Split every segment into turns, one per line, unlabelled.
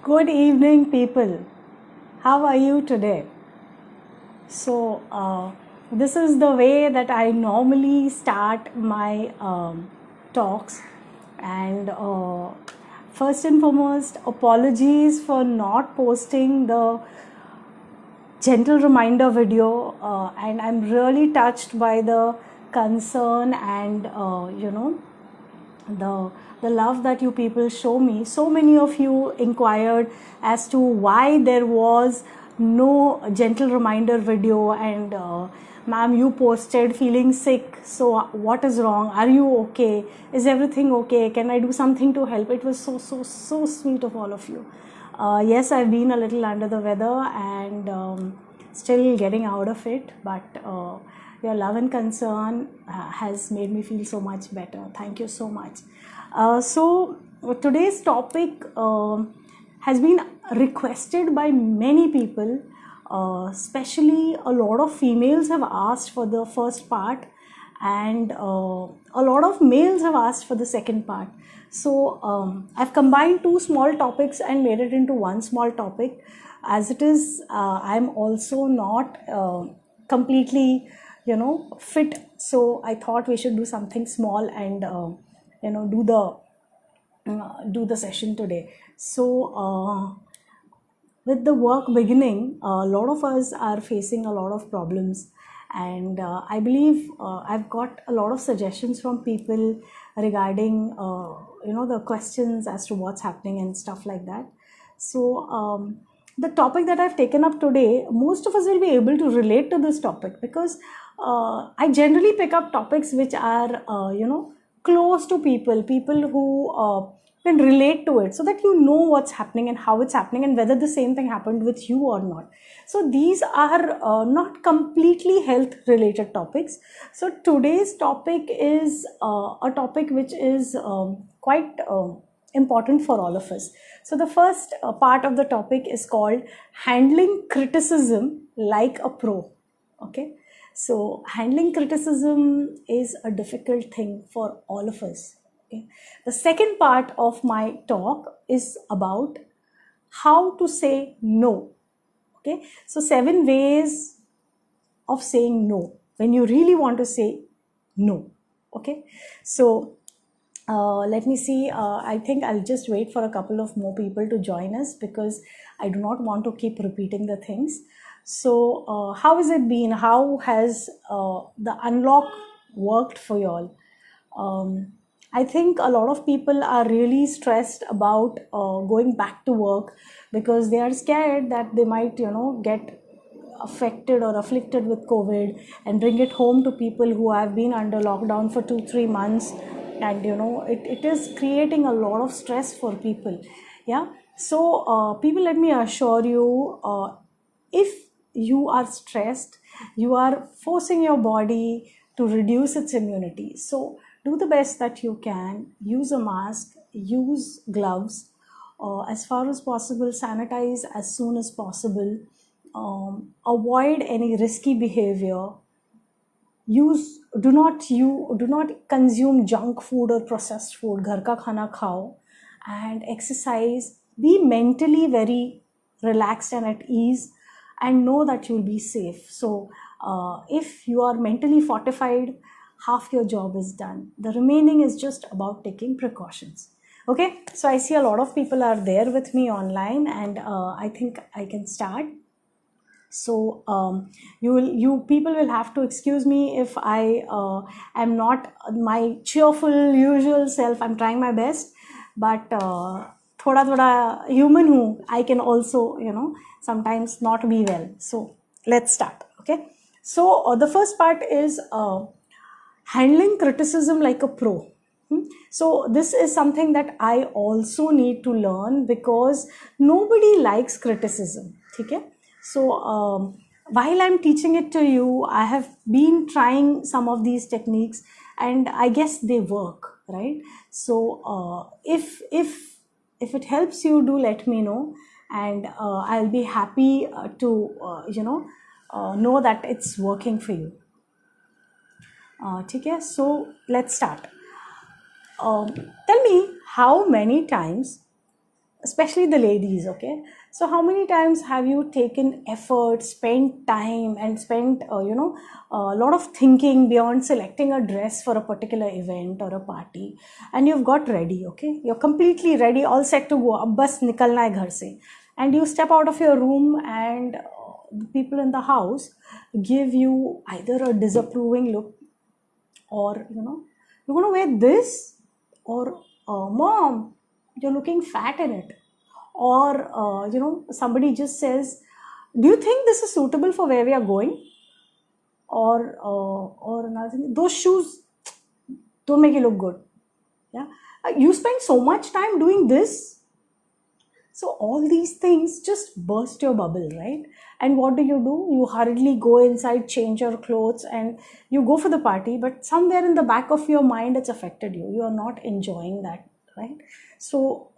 Good evening, people. How are you today? So, this is the way that I normally start my talks. And first and foremost, apologies for not posting the gentle reminder video. And I'm really touched by the concern and, the love that you people show me. So many of you inquired as to why there was no gentle reminder video, and ma'am, you posted feeling sick, so what is wrong, are you okay, is everything okay, can I do something to help? It was so sweet of all of you. Yes, I've been a little under the weather and still getting out of it, but your love and concern has made me feel so much better. Thank you so much. So today's topic has been requested by many people, especially a lot of females have asked for the first part, and a lot of males have asked for the second part. So I've combined two small topics and made it into one small topic. As it is, I'm also not completely fit, so I thought we should do something small and do the session today. So with the work beginning, a lot of us are facing a lot of problems, and I believe I've got a lot of suggestions from people regarding the questions as to what's happening and stuff like that. So the topic that I've taken up today, most of us will be able to relate to this topic, because I generally pick up topics which are close to people who can relate to it, so that you know what's happening and how it's happening and whether the same thing happened with you or not. So these are not completely health related topics. So today's topic is a topic which is quite important for all of us. So the first part of the topic is called handling criticism like a pro. Okay, so handling criticism is a difficult thing for all of us. Okay. The second part of my talk is about how to say no. Okay, so 7 ways of saying no when you really want to say no. Okay, so let me see. I think I'll just wait for a couple of more people to join us, because I do not want to keep repeating the things. So how has it been? How has the unlock worked for you all? I think a lot of people are really stressed about going back to work, because they are scared that they might, get affected or afflicted with COVID and bring it home to people who have been under lockdown for 2-3 months. And it is creating a lot of stress for people. Yeah. So people, let me assure you, if you are stressed, you are forcing your body to reduce its immunity. So do the best that you can. Use a mask, use gloves, as far as possible, sanitize as soon as possible. Avoid any risky behavior. Do not consume junk food or processed food. Ghar ka khana khao, and exercise. Be mentally very relaxed and at ease, and know that you'll be safe. So if you are mentally fortified, half your job is done. The remaining is just about taking precautions. Okay, so I see a lot of people are there with me online, and I think I can start. So you people will have to excuse me if I am not my cheerful usual self. I'm trying my best, but thoda human hu. I can also sometimes not be well. So let's start. Okay. So the first part is handling criticism like a pro. So this is something that I also need to learn, because nobody likes criticism. Okay? So while I'm teaching it to you, I have been trying some of these techniques, and I guess they work, right? So if it helps you, do let me know, and I'll be happy to know that it's working for you. Okay, so let's start. Tell me, how many times especially the ladies, okay? So how many times have you taken effort, spent time, and spent a lot of thinking beyond selecting a dress for a particular event or a party, and you've got ready, okay? You're completely ready, all set to go. अब बस निकलना है घर से, and you step out of your room, and the people in the house give you either a disapproving look, or you're gonna wear this, or mom, you're looking fat in it, or somebody just says, do you think this is suitable for where we are going, or another thing, those shoes don't make you look good. Yeah, you spend so much time doing this, so all these things just burst your bubble, right? And what do? You hurriedly go inside, change your clothes, and you go for the party, but somewhere in the back of your mind, it's affected you. You are not enjoying that, right? So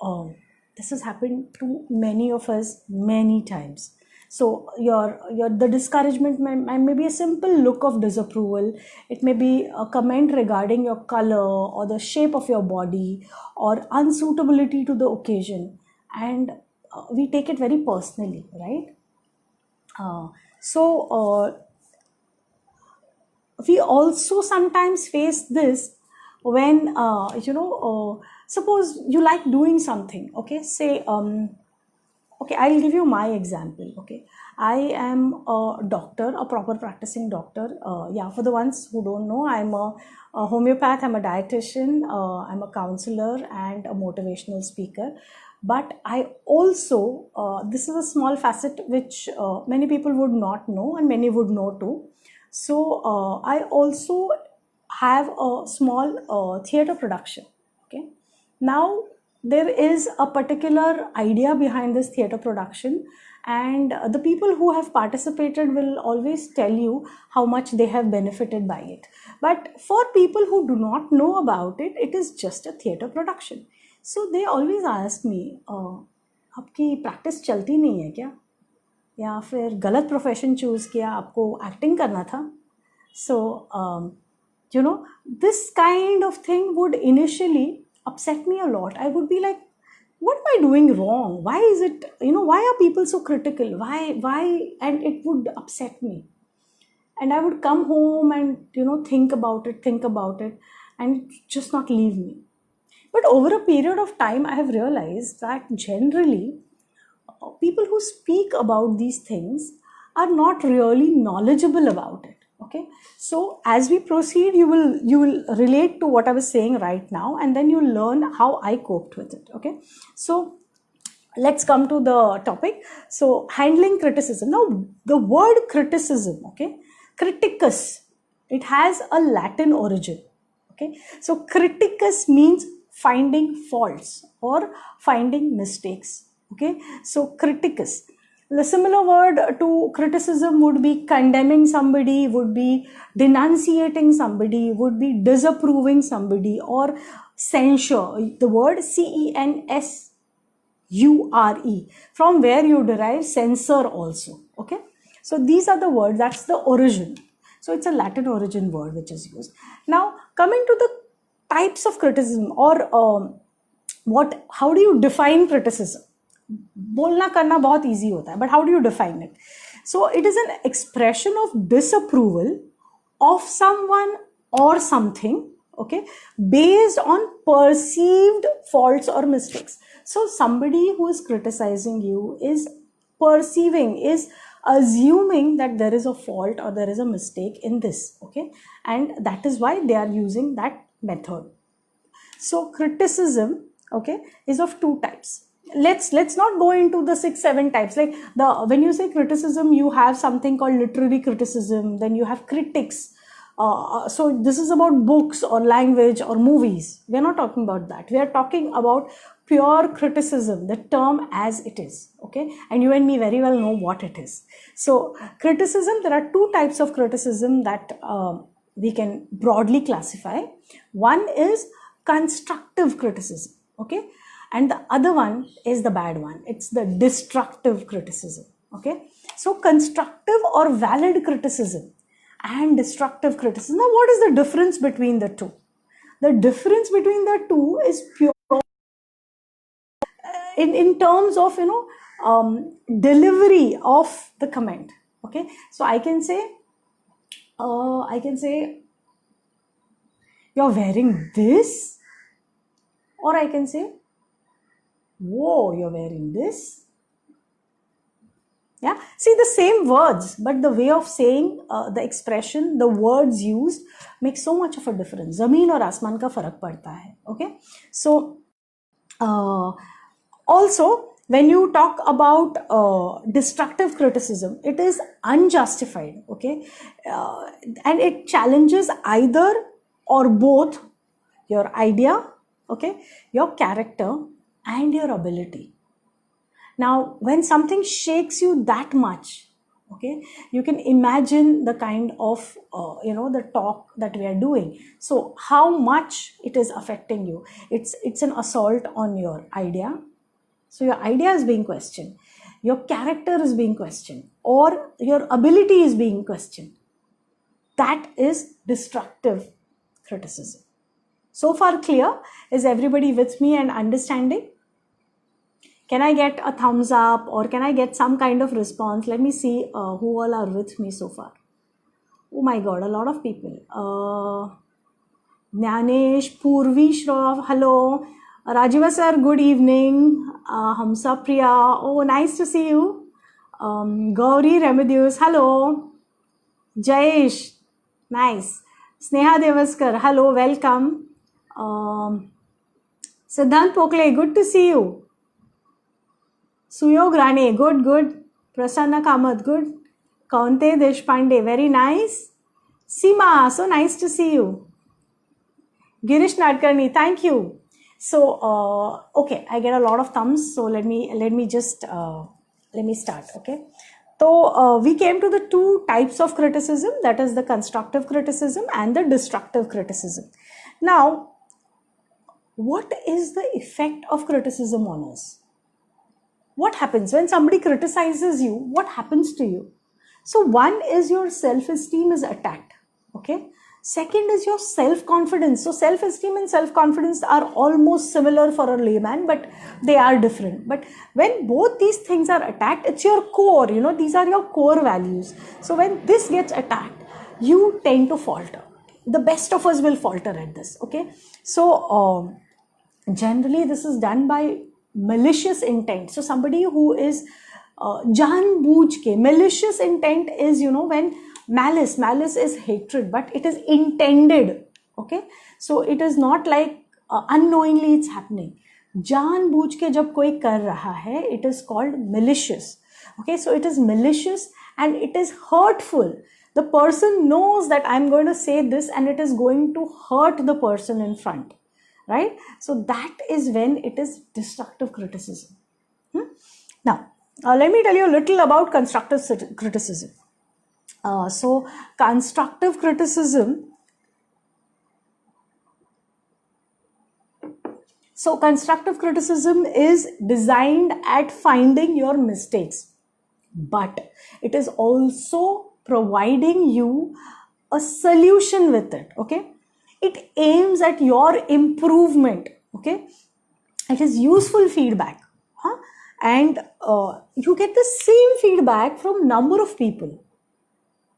this has happened to many of us many times. So your the discouragement may be a simple look of disapproval. It may be a comment regarding your color or the shape of your body or unsuitability to the occasion, and we take it very personally, right? So we also sometimes face this when suppose you like doing something, okay? Say okay, I'll give you my example, okay? I am a doctor, a proper practicing doctor. Yeah, for the ones who don't know, I'm a homeopath, I'm a dietitian, I'm a counselor and a motivational speaker. But I also, this is a small facet which many people would not know and many would know too. So I also have a small theatre production, okay? Now, there is a particular idea behind this theatre production, and the people who have participated will always tell you how much they have benefited by it. But for people who do not know about it, it is just a theatre production. So they always ask me, आपकी practice चलती नहीं है क्या, या फिर गलत profession choose किया, आपको एक्टिंग करना था? So this kind of thing would initially upset me a lot. I would be like, what am I doing wrong? Why is it, why are people so critical? Why? And it would upset me. And I would come home and, think about it, and just not leave me. But over a period of time, I have realized that generally, people who speak about these things are not really knowledgeable about it. Okay, so as we proceed, you will relate to what I was saying right now, and then you'll learn how I coped with it. Okay, so let's come to the topic. So handling criticism. Now the word criticism, okay, criticus, it has a Latin origin. Okay, so criticus means finding faults or finding mistakes. Okay, so criticus. The similar word to criticism would be condemning somebody, would be denunciating somebody, would be disapproving somebody, or censure. The word censure, from where you derive censor also. Okay, so these are the words, that's the origin. So it's a Latin origin word which is used. Now coming to the types of criticism, or how do you define criticism? बोलना करना बहुत easy होता है, but how do you define it? So it is an expression of disapproval of someone or something, okay, based on perceived faults or mistakes. So somebody who is criticizing you is perceiving, is assuming that there is a fault or there is a mistake in this, okay, and that is why they are using that method. So criticism, okay, is of two types. Let's not go into the 6-7 types. Like when you say criticism, you have something called literary criticism, then you have critics. So this is about books or language or movies. We're not talking about that. We are talking about pure criticism, the term as it is, okay? And you and me very well know what it is. So criticism, there are two types of criticism that we can broadly classify. One is constructive criticism, okay, and the other one is the bad one. It's the destructive criticism, okay? So constructive or valid criticism and destructive criticism. Now what is the difference between the two? The difference between the two is pure. in terms of delivery of the comment. Okay, so I can say you're wearing this, or I can say, whoa, you're wearing this. Yeah, see, the same words, but the way of saying, the expression, the words used make so much of a difference. Zameen और आसमान का फर्क पड़ता है. Okay, so also when you talk about destructive criticism, it is unjustified. Okay, and it challenges either or both your idea, okay, your character, and your ability. Now, when something shakes you that much, okay, you can imagine the kind of, the talk that we are doing. So how much it is affecting you. It's an assault on your idea. So your idea is being questioned. Your character is being questioned. Or your ability is being questioned. That is destructive criticism. So far clear? Is everybody with me and understanding? Can I get a thumbs up, or can I get some kind of response? Let me see who all are with me so far. Oh my God, a lot of people. Jnanesh, Purvi, Shrav, hello. Rajiva sir, good evening. Hamsa Priya, oh, nice to see you. Gauri Remedios, hello. Jayesh, nice. Sneha Devaskar, hello, welcome. Siddhant Pokle, good to see you. Suyog Rane, good. Prasanna Kamath, good. Kaunte Deshpande, very nice. Seema, so nice to see you. Girish Nadkarni, thank you. So, okay, I get a lot of thumbs. So let me just let me start. Okay. So we came to the two types of criticism, that is the constructive criticism and the destructive criticism. Now, what is the effect of criticism on us? What happens when somebody criticizes you? What happens to you? So one is your self-esteem is attacked. Okay. Second is your self-confidence. So self-esteem and self-confidence are almost similar for a layman, but they are different. But when both these things are attacked, it's your core, these are your core values. So when this gets attacked, you tend to falter. The best of us will falter at this. Okay. So generally this is done by malicious intent. So somebody who is janbooch ke, malicious intent is, when malice is hatred, but it is intended. Okay, so it is not like unknowingly it's happening. जानबूझ के जब कोई कर रहा है, it is called malicious. Okay, so it is malicious and it is hurtful. The person knows that I'm going to say this and it is going to hurt the person in front. Right? So that is when it is destructive criticism. Now, let me tell you a little about constructive criticism. So constructive criticism. So constructive criticism is designed at finding your mistakes, but it is also providing you a solution with it. Okay. It aims at your improvement. Okay, it is useful feedback, and you get the same feedback from number of people.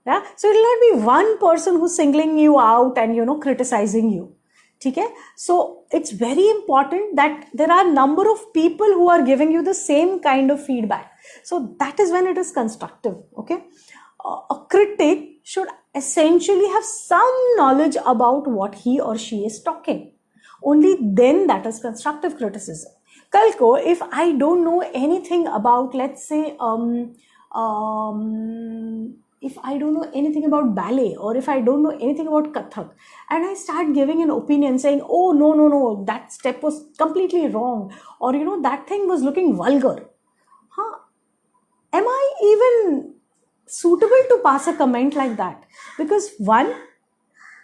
Yeah, so it will not be one person who's singling you out and criticizing you. Okay, so it's very important that there are number of people who are giving you the same kind of feedback. So that is when it is constructive. Okay, a critic should essentially have some knowledge about what he or she is talking. Only then that is constructive criticism. Kalko, if I don't know anything about, let's say, if I don't know anything about ballet, or if I don't know anything about Kathak, and I start giving an opinion saying, oh, no, that step was completely wrong, or that thing was looking vulgar. Am I even suitable to pass a comment like that? Because one,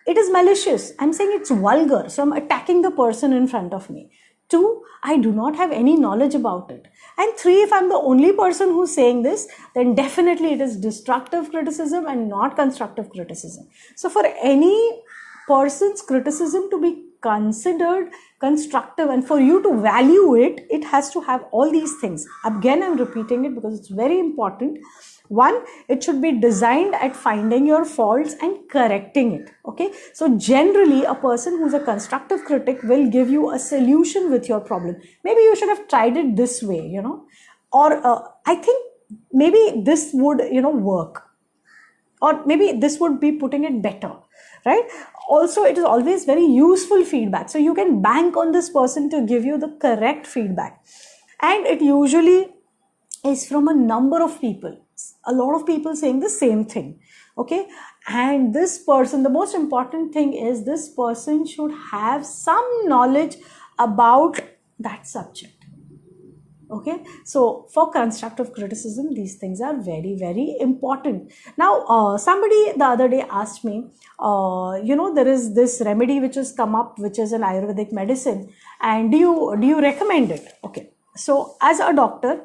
it is malicious. I'm saying it's vulgar, so I'm attacking the person in front of me. Two, I do not have any knowledge about it. And three, if I'm the only person who's saying this, then definitely it is destructive criticism and not constructive criticism. So for any person's criticism to be considered constructive, and for you to value it, it has to have all these things. Again, I'm repeating it because it's very important. One, it should be designed at finding your faults and correcting it. Okay, so generally a person who's a constructive critic will give you a solution with your problem. Maybe you should have tried it this way, you know, or I think maybe this would, you know, work, or maybe this would be putting it better, right? Also, it is always very useful feedback, so you can bank on this person to give you the correct feedback, and it usually is from a number of people, a lot of people saying the same thing. Okay, and this person, the most important thing is this person should have some knowledge about that subject. Okay, so for constructive criticism, these things are very, very important. Now, somebody the other day asked me, you know, there is this remedy which has come up, which is an Ayurvedic medicine, and do you recommend it? Okay, so as a doctor,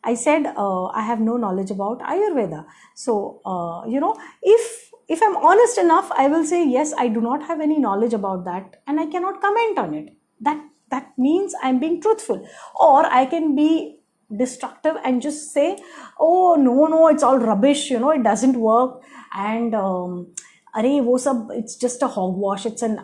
I said I have no knowledge about Ayurveda. So you know, if I'm honest enough, I will say yes, I do not have any knowledge about that, and I cannot comment on it. That means I'm being truthful. Or I can be destructive and just say, oh no, it's all rubbish, you know, it doesn't work, and it's just a hogwash, it's an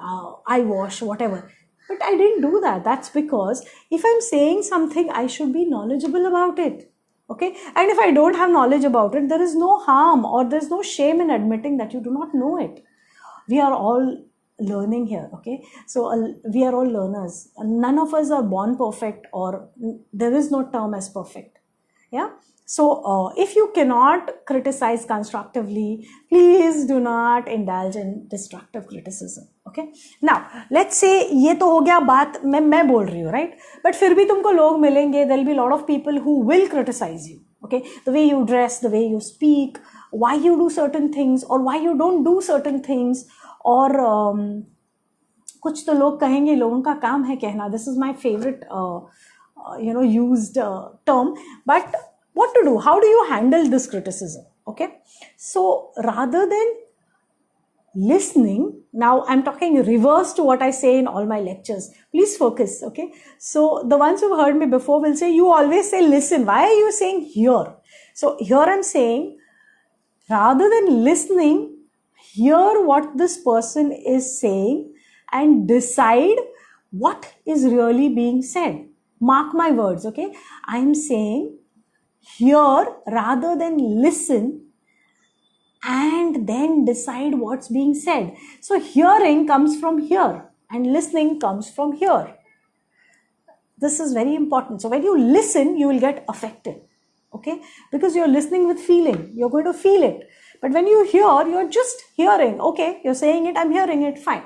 eyewash, whatever. But I didn't do that. That's because if I'm saying something, I should be knowledgeable about it. Okay, and if I don't have knowledge about it, there is no harm or there's no shame in admitting that you do not know it. We are all learning here. Okay, so we are all learners. None of us are born perfect, or there is no term as perfect. Yeah, so if you cannot criticize constructively, please do not indulge in destructive criticism. Okay, now let's say ये तो हो गया बात मैं बोल रही हूँ, right? But फिर भी तुमको लोग मिलेंगे, there will be a lot of people who will criticize you. Okay, the way you dress, the way you speak, why you do certain things or why you don't do certain things, और कुछ तो लोग कहेंगे, लोगों का काम है कहना. This is my favorite you know, used term. But what to do? How do you handle this criticism? Okay, so rather than listening, now I'm talking reverse to what I say in all my lectures. Please focus. Okay, so the ones who've heard me before will say, you always say listen. Why are you saying hear? So here I'm saying, rather than listening, hear what this person is saying and decide what is really being said. Mark my words, okay? I'm saying hear rather than listen and then decide what's being said. So hearing comes from here and listening comes from here. This is very important. So when you listen, you will get affected, okay? Because you're listening with feeling. You're going to feel it. But when you hear, you're just hearing. Okay, you're saying it, I'm hearing it, fine.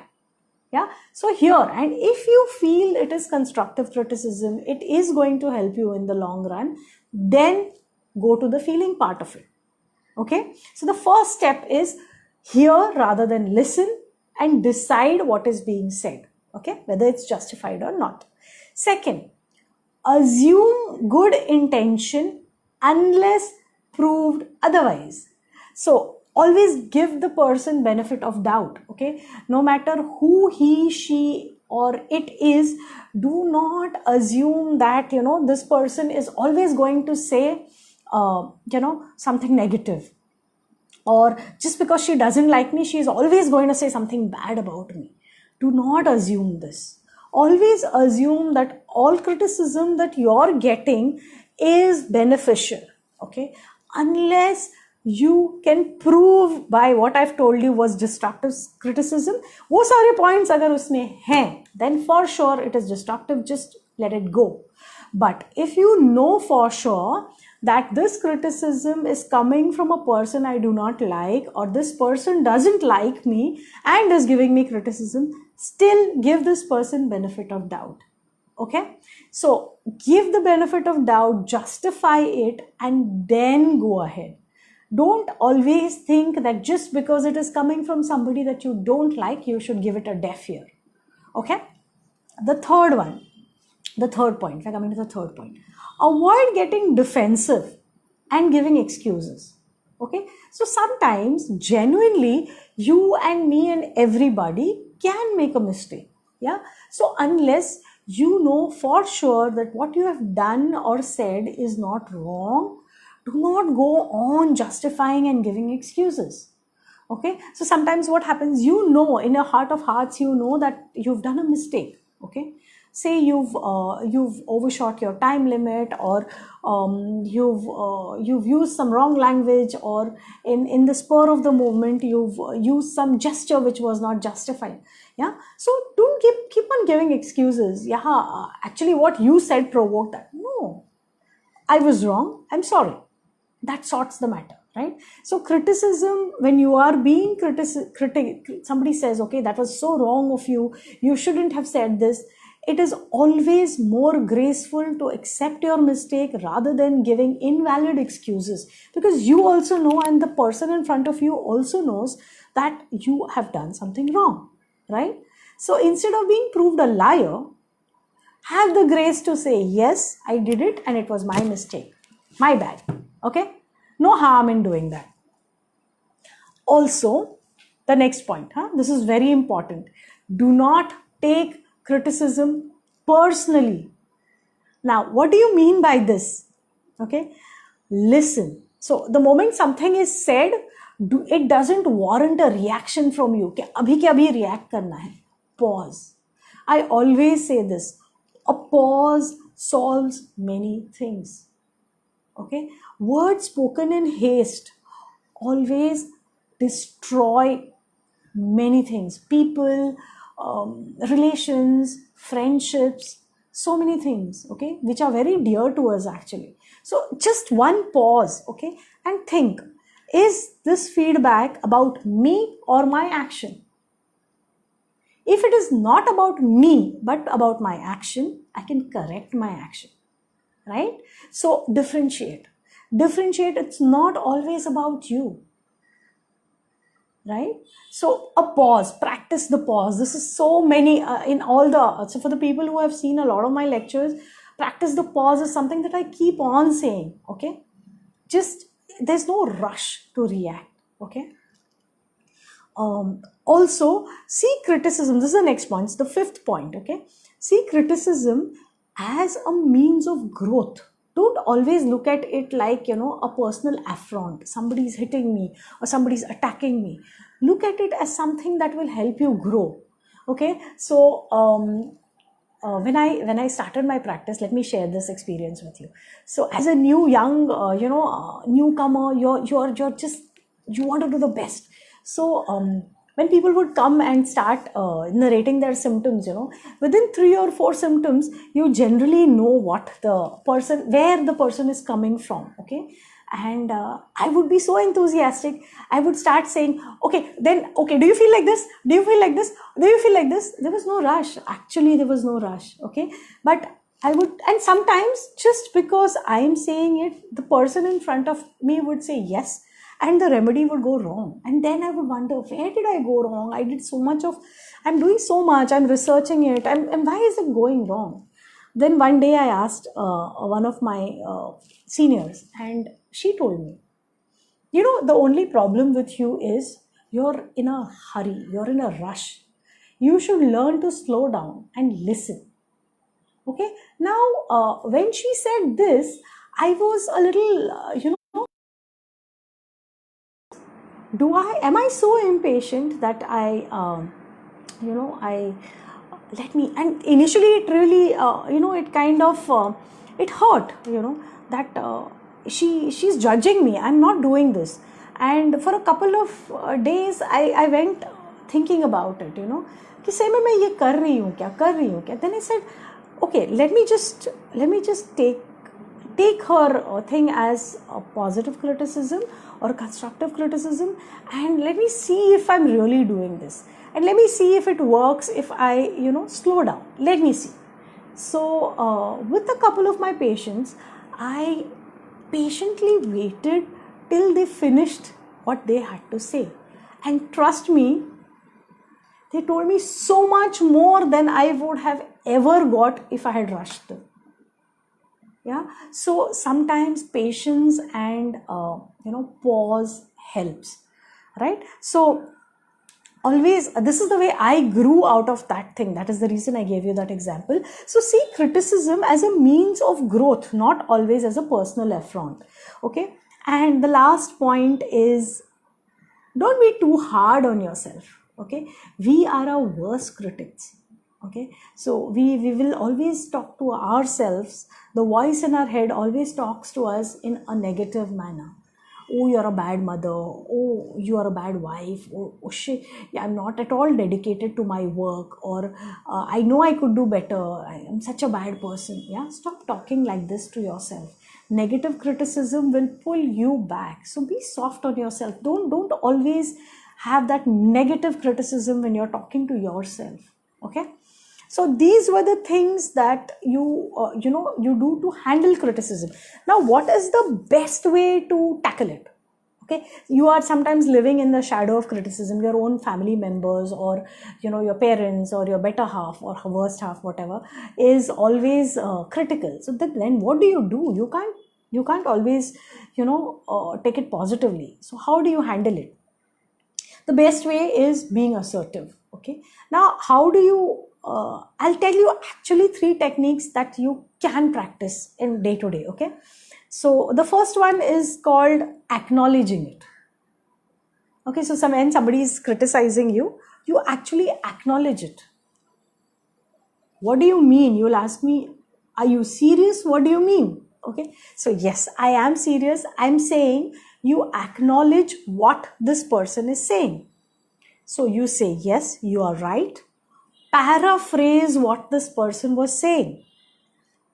Yeah, so hear, and if you feel it is constructive criticism, it is going to help you in the long run, then go to the feeling part of it. Okay, so the first step is hear rather than listen and decide what is being said, okay, whether it's justified or not. Second, assume good intention unless proved otherwise. So always give the person benefit of doubt, okay? No matter who he, she or it is, do not assume that, you know, this person is always going to say, you know, something negative. Or just because she doesn't like me, she is always going to say something bad about me. Do not assume this. Always assume that all criticism that you're getting is beneficial, okay? Unless you can prove by what I've told you was destructive criticism, वो सारे points अगर उसमें हैं, then for sure it is destructive, just let it go. But if you know for sure that this criticism is coming from a person I do not like, or this person doesn't like me and is giving me criticism, still give this person benefit of doubt. Okay, so give the benefit of doubt, justify it, and then go ahead. Don't always think that just because it is coming from somebody that you don't like, you should give it a deaf ear. Okay, the third point, we're coming to the third point. Avoid getting defensive and giving excuses. Okay, so sometimes genuinely you and me and everybody can make a mistake. Yeah. So unless you know for sure that what you have done or said is not wrong, do not go on justifying and giving excuses. Okay. So sometimes what happens, you know, in your heart of hearts, you know that you've done a mistake. Okay. Say you've overshot your time limit, or you've used some wrong language, or in the spur of the moment you've used some gesture which was not justified. Yeah. So don't keep on giving excuses. Yeah, actually what you said provoked that. No, I was wrong, I'm sorry. That sorts the matter, right? So criticism, when you are being somebody says, okay, that was so wrong of you, you shouldn't have said this. It is always more graceful to accept your mistake rather than giving invalid excuses, because you also know, and the person in front of you also knows, that you have done something wrong, right? So instead of being proved a liar, have the grace to say, yes, I did it and it was my mistake, my bad. Okay. No harm in doing that. Also, the next point, this is very important. Do not take criticism personally. Now, what do you mean by this? Okay. Listen. So the moment something is said, it doesn't warrant a reaction from you. Abhi ke abhi react karna hai. Pause. I always say this. A pause solves many things. Okay. Words spoken in haste always destroy many things. People, relations, friendships, so many things, okay, which are very dear to us actually. So just one pause, okay, and think, is this feedback about me or my action? If it is not about me but about my action, I can correct my action, right? So differentiate. It's not always about you, right? So a pause, practice the pause. This is so many in all the, so for the people who have seen a lot of my lectures, practice the pause is something that I keep on saying. Okay. Just, there's no rush to react. Okay. Also, see criticism. This is the next point. It's the fifth point. Okay. See criticism as a means of growth. Don't always look at it like, a personal affront. Somebody's hitting me or somebody's attacking me. Look at it as something that will help you grow. Okay. So, when I started my practice, let me share this experience with you. So as a young newcomer, you're just, you want to do the best. So when people would come and start narrating their symptoms, within 3 or 4 symptoms, you generally know where the person is coming from. Okay. And I would be so enthusiastic. I would start saying, okay, do you feel like this? Do you feel like this? Do you feel like this? There was no rush. Actually, there was no rush. Okay. But I would, and sometimes just because I'm saying it, the person in front of me would say yes, and the remedy would go wrong. And then I would wonder, where did I go wrong? I'm doing so much, I'm researching it, and why is it going wrong? Then one day I asked one of my seniors, and she told me, the only problem with you is you're in a hurry, you're in a rush. You should learn to slow down and listen. Okay. Now, when she said this, I was a little, am I so impatient that I let me, and initially it really, it kind of, it hurt, that she's judging me, I'm not doing this. And for a couple of days, I went thinking about it, कि सही में मैं ये कर रही हूँ क्या. Then I said, okay, let me just take her thing as a positive criticism or constructive criticism, and let me see if I'm really doing this, and let me see if it works, if I slow down, let me see. So with a couple of my patients, I patiently waited till they finished what they had to say, and trust me, they told me so much more than I would have ever got if I had rushed them. Yeah. So sometimes patience and pause helps, right? So always, this is the way I grew out of that thing. That is the reason I gave you that example. So see criticism as a means of growth, not always as a personal affront. Okay. And the last point is, don't be too hard on yourself. Okay. We are our worst critics. Okay. So we will always talk to ourselves. The voice in our head always talks to us in a negative manner. Oh, you're a bad mother. Oh, you are a bad wife. Oh shit, yeah, I'm not at all dedicated to my work. Or I know I could do better. I am such a bad person. Yeah, stop talking like this to yourself. Negative criticism will pull you back. So be soft on yourself. Don't always have that negative criticism when you're talking to yourself. Okay. So these were the things that you do to handle criticism. Now, what is the best way to tackle it? Okay, you are sometimes living in the shadow of criticism. Your own family members, or your parents, or your better half, or worst half, whatever, is always critical. So then what do? You can't always take it positively. So how do you handle it? The best way is being assertive. Okay, now how do you I'll tell you actually 3 techniques that you can practice in day to day. Okay, so the first one is called acknowledging it. Okay, so when somebody is criticizing you, you actually acknowledge it. What do you mean? You'll ask me, are you serious? What do you mean? Okay, so yes, I am serious. I'm saying you acknowledge what this person is saying. So you say, yes, you are right. Paraphrase what this person was saying.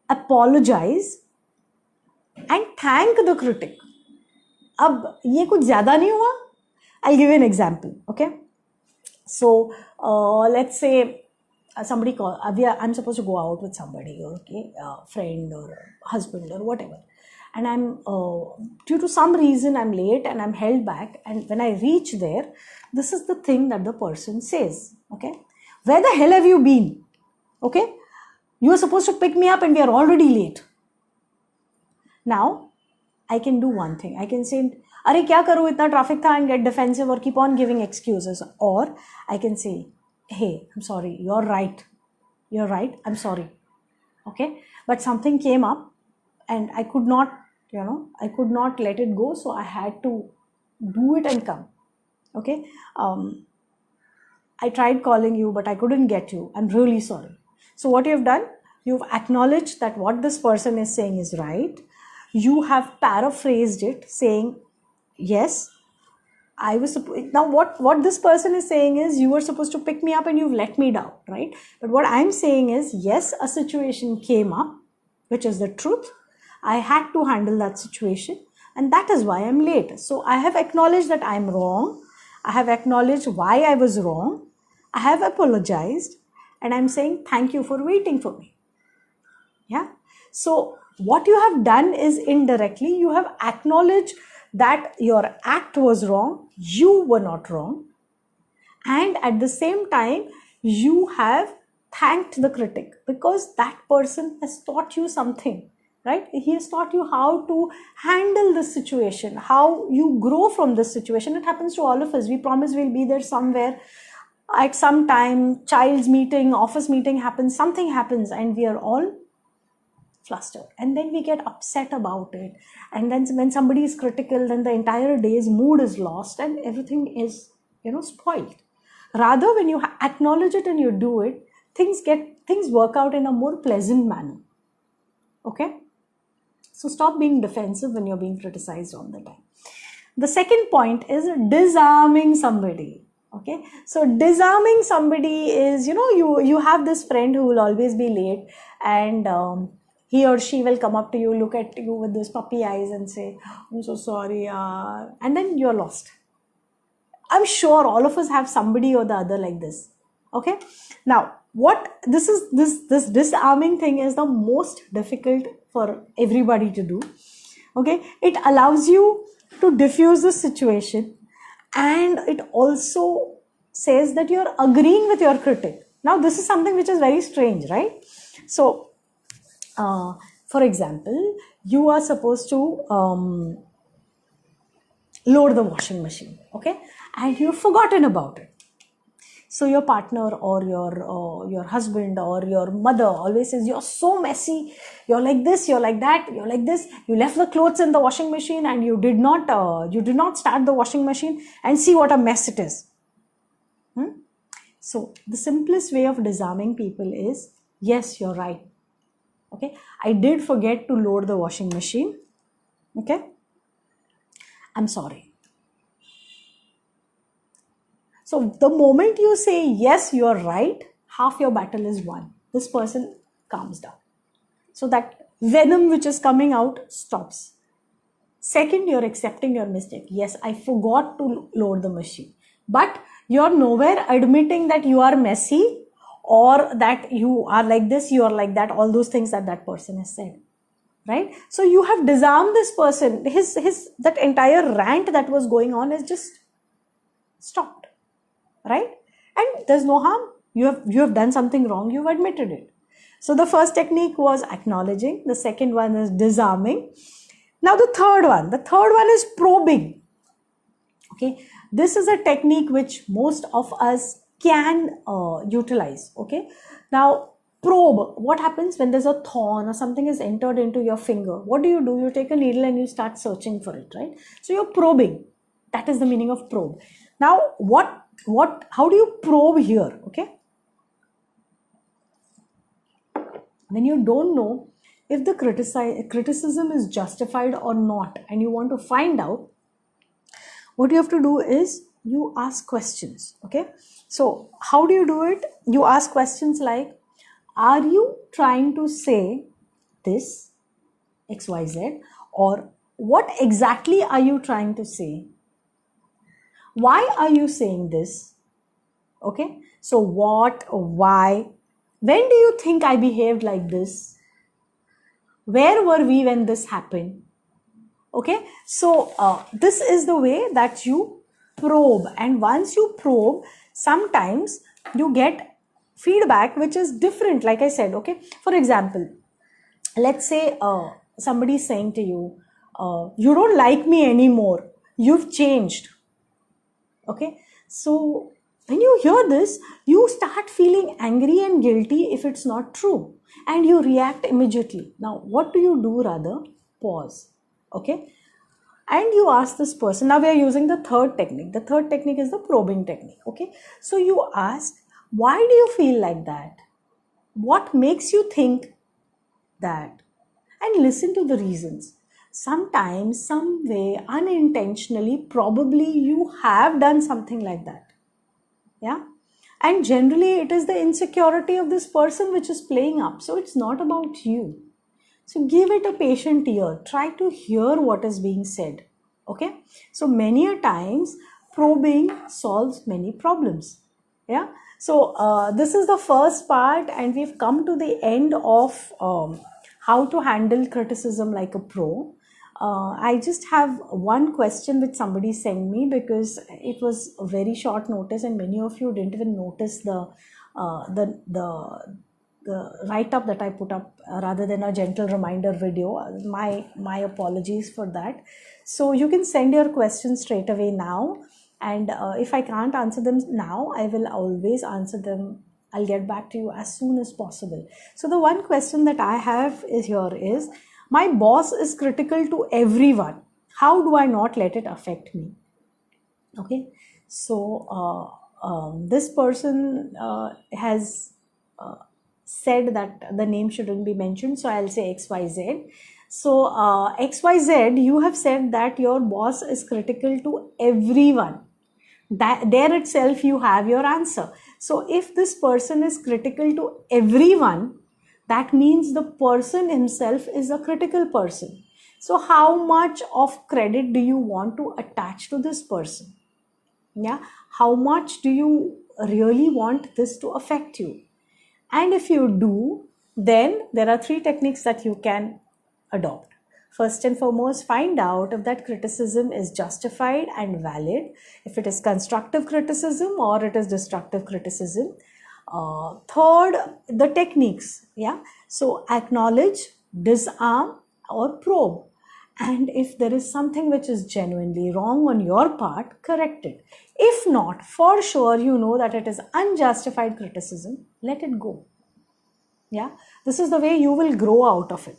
Apologize and thank the critic. अब ये कुछ ज़्यादा नहीं हुआ? I'll give you an example. Okay, so let's say somebody I'm supposed to go out with somebody, okay, a friend or a husband or whatever, and I'm due to some reason I'm late and I'm held back, and when I reach there, this is the thing that the person says. Okay, where the hell have you been? Okay, you were supposed to pick me up and we are already late. Now I can do one thing. I can say, अरे क्या करूँ, इतना traffic था, and get defensive or keep on giving excuses. Or I can say, hey, I'm sorry, you're right, I'm sorry. Okay, but something came up and I could not let it go, so I had to do it and come. Okay, I tried calling you but I couldn't get you, I'm really sorry. So what you've done, you've acknowledged that what this person is saying is right. You have paraphrased it, saying, yes, I was now what this person is saying is, you were supposed to pick me up and you've let me down, right? But what I'm saying is, yes, a situation came up, which is the truth. I had to handle that situation, and that is why I'm late. So I have acknowledged that I'm wrong. I have acknowledged why I was wrong. I have apologized, and I'm saying thank you for waiting for me. Yeah. So what you have done is, indirectly, you have acknowledged that your act was wrong, you were not wrong, and at the same time you have thanked the critic, because that person has taught you something, right? He has taught you how to handle this situation, how you grow from this situation. It happens to all of us. We promise we'll be there somewhere at some time, child's meeting, office meeting happens, something happens, and we are all flustered, and then we get upset about it, and then when somebody is critical, then the entire day's mood is lost and everything is spoiled. Rather, when you acknowledge it and you do it, things work out in a more pleasant manner. Okay, so stop being defensive when you're being criticized all the time. The second point is disarming somebody. Okay, so disarming somebody is, you have this friend who will always be late, and he or she will come up to you, look at you with those puppy eyes and say, I'm so sorry, and then you're lost. I'm sure all of us have somebody or the other like this. Okay, now this disarming thing is the most difficult for everybody to do. Okay, it allows you to diffuse the situation, and it also says that you're agreeing with your critic. Now this is something which is very strange, right? So for example, you are supposed to load the washing machine, okay, and you've forgotten about it. So your partner or your husband or your mother always says, you're so messy, you're like this, you're like that, you're like this, you left the clothes in the washing machine and you did not start the washing machine, and see what a mess it is. So the simplest way of disarming people is, yes, you're right. Okay, I did forget to load the washing machine. Okay, I'm sorry. So the moment you say, yes, you're right, half your battle is won. This person calms down. So that venom which is coming out stops. Second, you're accepting your mistake. Yes, I forgot to load the machine. But you're nowhere admitting that you are messy or that you are like this, you are like that, all those things that that person has said. Right? So you have disarmed this person. That entire rant that was going on is just stopped. Right? And there's no harm. You have done something wrong, you've admitted it. So the first technique was acknowledging, the second one is disarming. Now the third one is probing. Okay, this is a technique which most of us can utilize. Okay, now probe. What happens when there's a thorn or something is entered into your finger? What do? You take a needle and you start searching for it, right? So you're probing. That is the meaning of probe. Now how do you probe here? Okay, when you don't know if the criticism is justified or not and you want to find out, what you have to do is you ask questions. Okay, so how do you do it? You ask questions like, are you trying to say this XYZ, or what exactly are you trying to say? Why are you saying this? Okay, so what, why, when do you think I behaved like this? Where were we when this happened? Okay, so this is the way that you probe, and once you probe, sometimes you get feedback which is different, like I said. Okay, for example, let's say somebody is saying to you, you don't like me anymore, you've changed. Okay, so when you hear this, you start feeling angry and guilty if it's not true, and you react immediately. Now what do? Rather pause. Okay, and you ask this person. Now we are using the third technique. The third technique is the probing technique. Okay, so you ask, why do you feel like that? What makes you think that? And listen to the reasons. Sometimes, some way, unintentionally, probably you have done something like that. Yeah, and generally it is the insecurity of this person which is playing up, so it's not about you. So give it a patient ear, try to hear what is being said. Okay, so many a times probing solves many problems. Yeah, so this is the first part, and we've come to the end of how to handle criticism like a pro. I just have one question which somebody sent me, because it was a very short notice and many of you didn't even notice the write-up that I put up rather than a gentle reminder video. My apologies for that. So you can send your questions straight away now, and if I can't answer them now, I will always answer them. I'll get back to you as soon as possible. So the one question that I have is, my boss is critical to everyone. How do I not let it affect me? Okay, so this person has said that the name shouldn't be mentioned, so I'll say XYZ. So XYZ, you have said that your boss is critical to everyone. That there itself you have your answer. So if this person is critical to everyone, that means the person himself is a critical person. So how much of credit do you want to attach to this person? Yeah, how much do you really want this to affect you? And if you do, then there are 3 techniques that you can adopt. First and foremost, find out if that criticism is justified and valid, if it is constructive criticism or it is destructive criticism. Third, the techniques. Yeah, so acknowledge, disarm, or probe. And if there is something which is genuinely wrong on your part, correct it. If not, for sure you know that it is unjustified criticism, let it go. Yeah, this is the way you will grow out of it.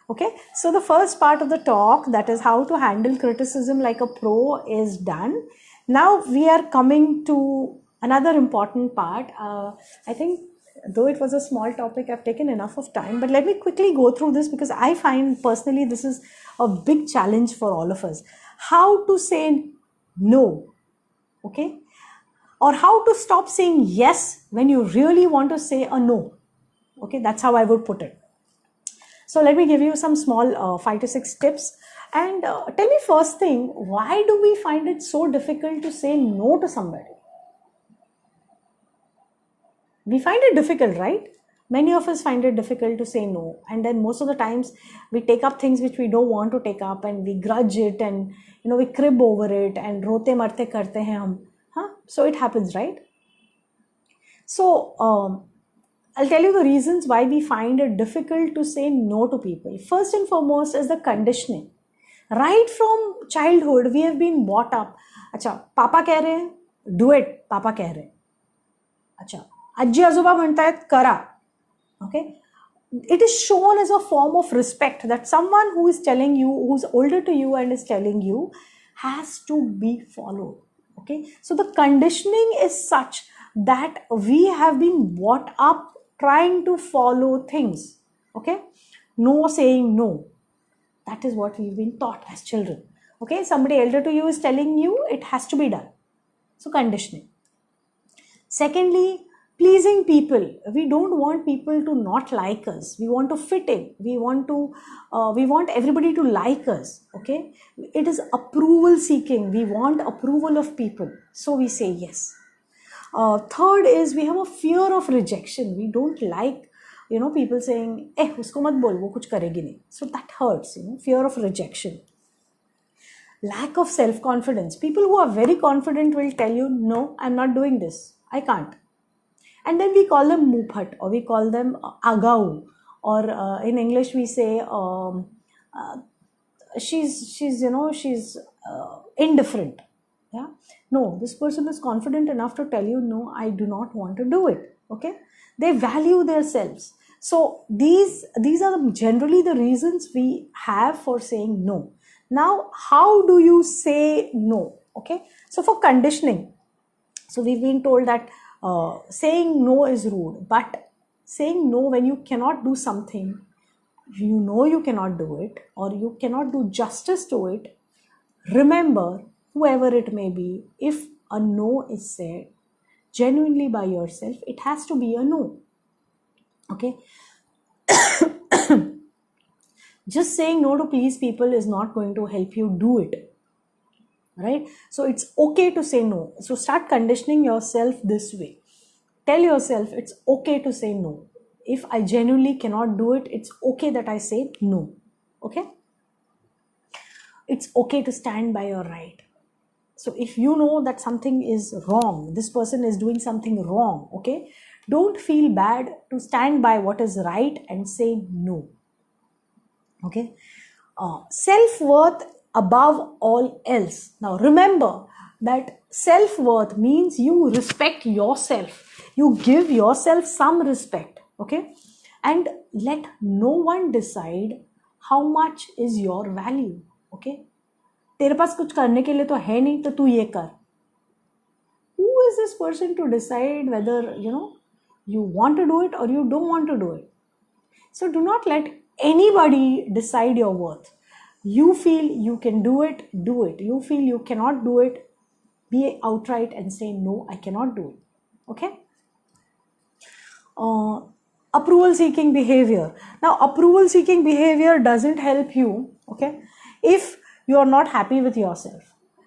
Okay, so the first part of the talk, that is how to handle criticism like a pro, is done. Now we are coming to another important part. I think though it was a small topic, I've taken enough of time, but let me quickly go through this because I find personally this is a big challenge for all of us. How to say no, okay? Or how to stop saying yes when you really want to say a no. Okay, that's how I would put it. So let me give you some small 5 to 6 tips. And tell me first thing, why do we find it so difficult to say no to somebody? We find it difficult, right? Many of us find it difficult to say no. And then most of the times we take up things which we don't want to take up and we grudge it and we crib over it and rote marte karte hain hum. So it happens, right? So I'll tell you the reasons why we find it difficult to say no to people. First and foremost is the conditioning. Right from childhood, we have been brought up. अच्छा, पापा कह रहे हैं, do it. पापा कह रहे हैं. अच्छा, आजी आजोबा म्हणतायत, करा. Okay? It is shown as a form of respect that someone who is telling you, who's older to you and is telling you, has to be followed. Okay? So the conditioning is such that we have been brought up trying to follow things. Okay? No saying no. That is what we've been taught as children. Okay? Somebody elder to you is telling you, it has to be done. So conditioning. Secondly, pleasing people. We don't want people to not like us. We want to fit in. We want everybody to like us. Okay? It is approval seeking. We want approval of people. So we say yes. Third is we have a fear of rejection. We don't like, people saying, usko mat bol, wo kuch karegi nahi. So that hurts, fear of rejection. Lack of self-confidence. People who are very confident will tell you, no, I'm not doing this. I can't. And then we call them muphat, or we call them agau, or in English we say she's indifferent. Yeah, no, this person is confident enough to tell you, no, I do not want to do it. Okay, they value themselves. So these are generally the reasons we have for saying no. Now, how do you say no? Okay, so for conditioning, so we've been told that saying no is rude, but saying no when you cannot do something, you cannot do it, or you cannot do justice to it, remember, whoever it may be, if a no is said genuinely by yourself, it has to be a no. Okay? Just saying no to please people is not going to help you do it. Right? So it's okay to say no. So start conditioning yourself this way. Tell yourself it's okay to say no. If I genuinely cannot do it, it's okay that I say no. Okay? It's okay to stand by your right. So if you know that something is wrong, this person is doing something wrong, okay? Don't feel bad to stand by what is right and say no. Okay? Self-worth above all else. Now remember that self-worth means you respect yourself. You give yourself some respect. Okay? And let no one decide how much is your value. Okay? तेरे पास कुछ करने के लिए तो है नहीं, तो तू ये कर. Who is this person to decide whether you want to do it or you don't want to do it? So do not let anybody decide your worth. You feel you can do it, do it. You feel you cannot do it, be outright and say no, I cannot do it. Okay? Approval seeking behavior. Now approval seeking behavior doesn't help you. Okay? If you are not happy with yourself.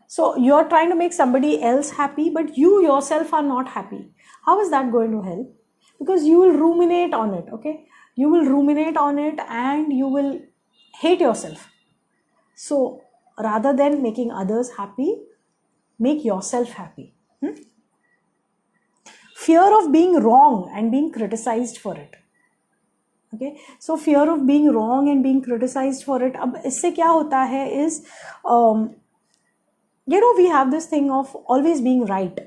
So you are trying to make somebody else happy, but you yourself are not happy. How is that going to help? Because you will ruminate on it, okay? You will ruminate on it and you will hate yourself. So rather than making others happy, make yourself happy. Fear of being wrong and being criticized for it. Okay, so fear of being wrong and being criticized for it. अब इससे क्या होता है is we have this thing of always being right,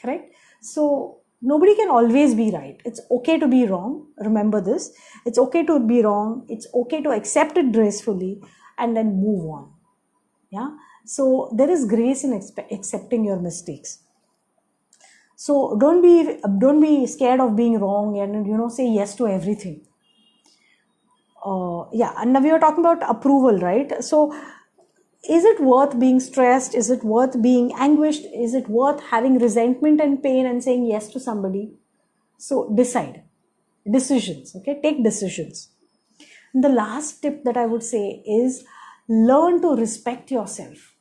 correct? So nobody can always be right. It's okay to be wrong. Remember this. It's okay to be wrong. It's okay to accept it gracefully and then move on. Yeah. So there is grace in accepting your mistakes. So don't be scared of being wrong and say yes to everything. And now we are talking about approval, right? So is it worth being stressed? Is it worth being anguished? Is it worth having resentment and pain and saying yes to somebody? So decide. Decisions, okay? Take decisions. And the last tip that I would say is learn to respect yourself.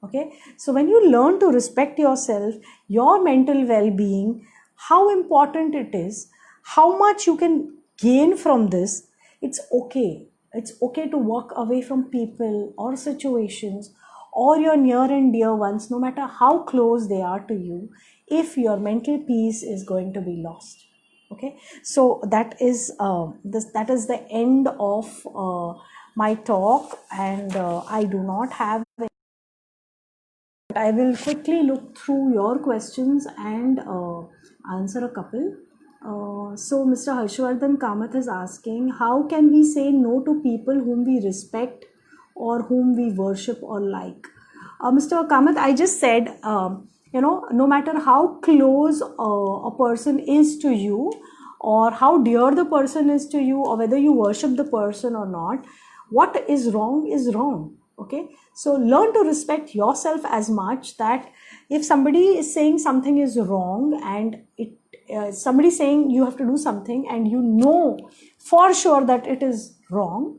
Okay, so when you learn to respect yourself, your mental well-being, how important it is, how much you can gain from this, it's okay. It's okay to walk away from people or situations or your near and dear ones, no matter how close they are to you, if your mental peace is going to be lost. Okay, so that is that is the end of my talk, and I do not have. I will quickly look through your questions and answer a couple. So Mr. Harshvardhan Kamath is asking, how can we say no to people whom we respect or whom we worship or like? Mr. Kamath, I just said, no matter how close a person is to you, or how dear the person is to you, or whether you worship the person or not, what is wrong is wrong. Okay, so learn to respect yourself as much that if somebody is saying something is wrong and somebody saying you have to do something and you know for sure that it is wrong,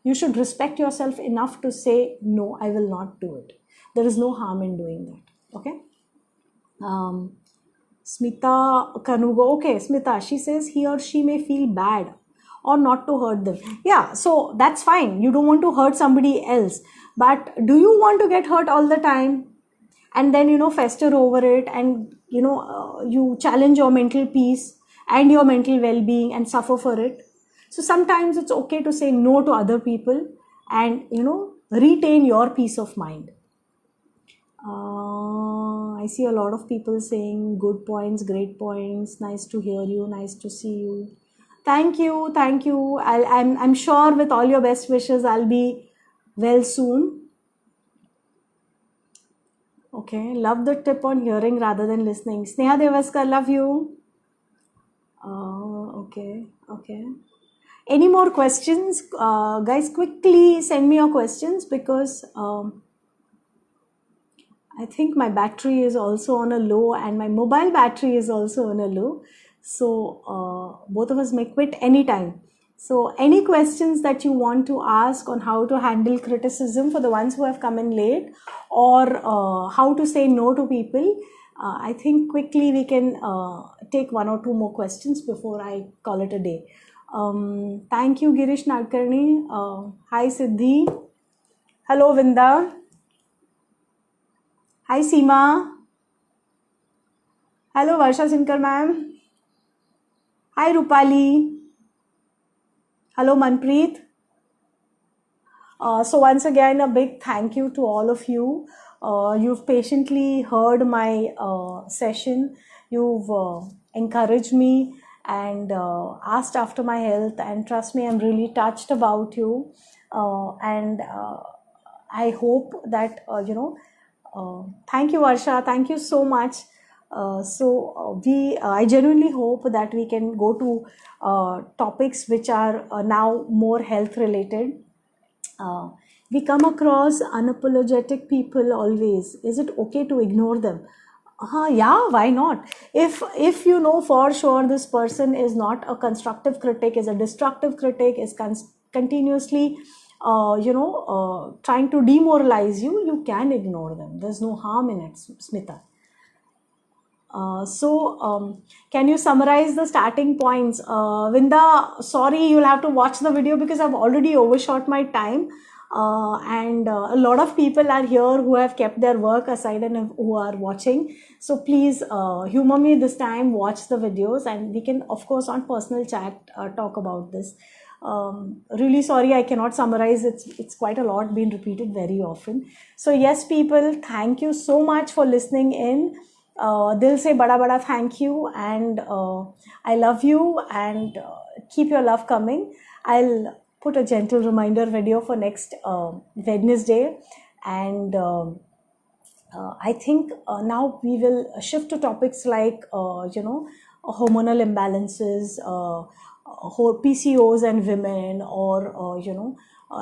you should respect yourself enough to say, no, I will not do it. There is no harm in doing that. Okay. Smita Kanugo. Okay, Smita, she says he or she may feel bad or not to hurt them. Yeah, so that's fine. You don't want to hurt somebody else. But do you want to get hurt all the time? And then, fester over it and, you challenge your mental peace and your mental well-being and suffer for it. So sometimes it's okay to say no to other people and, retain your peace of mind. I see a lot of people saying good points, great points. Nice to hear you. Nice to see you. Thank you. I'm sure with all your best wishes, I'll be well soon. Okay, love the tip on hearing rather than listening. Sneha Devaskar, love you. Okay. Any more questions? Guys, quickly send me your questions because I think my battery is also on a low and my mobile battery is also on a low. So both of us may quit anytime. So any questions that you want to ask on how to handle criticism for the ones who have come in late, or how to say no to people, I think quickly we can take one or two more questions before I call it a day. Thank you, Girish Nadkarni. Hi, Siddhi. Hello, Vinda. Hi, Seema. Hello, Varsha Sinkar ma'am. Hi, Rupali. Hello, Manpreet. So once again, a big thank you to all of you. You've patiently heard my session. You've encouraged me and asked after my health, and trust me, I'm really touched about you. And I hope that, thank you, Varsha. Thank you so much. I genuinely hope that we can go to topics which are now more health related. We come across unapologetic people always. Is it okay to ignore them? Yeah, why not? If you know for sure this person is not a constructive critic, is a destructive critic, is continuously trying to demoralize you, you can ignore them. There's no harm in it, Smita. Can you summarize the starting points? Vinda, sorry, you'll have to watch the video because I've already overshot my time. and a lot of people are here who have kept their work aside and who are watching. So please humor me this time, watch the videos, and we can of course on personal chat talk about this. Really sorry I cannot summarize, it's quite a lot, been repeated very often. So yes people, thank you so much for listening in. Dil se bada thank you, and I love you, and keep your love coming. I'll put a gentle reminder video for next Wednesday, and I think now we will shift to topics like hormonal imbalances, PCOS and women, or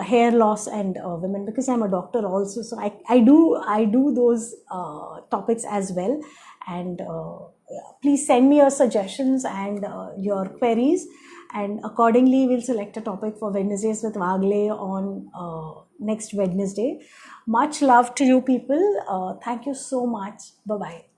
hair loss and women, because I'm a doctor also, so I do those topics as well. And please send me your suggestions and your queries, and accordingly we'll select a topic for Wednesdays with Vagle on next Wednesday. Much love to you people. Thank you so much. Bye bye.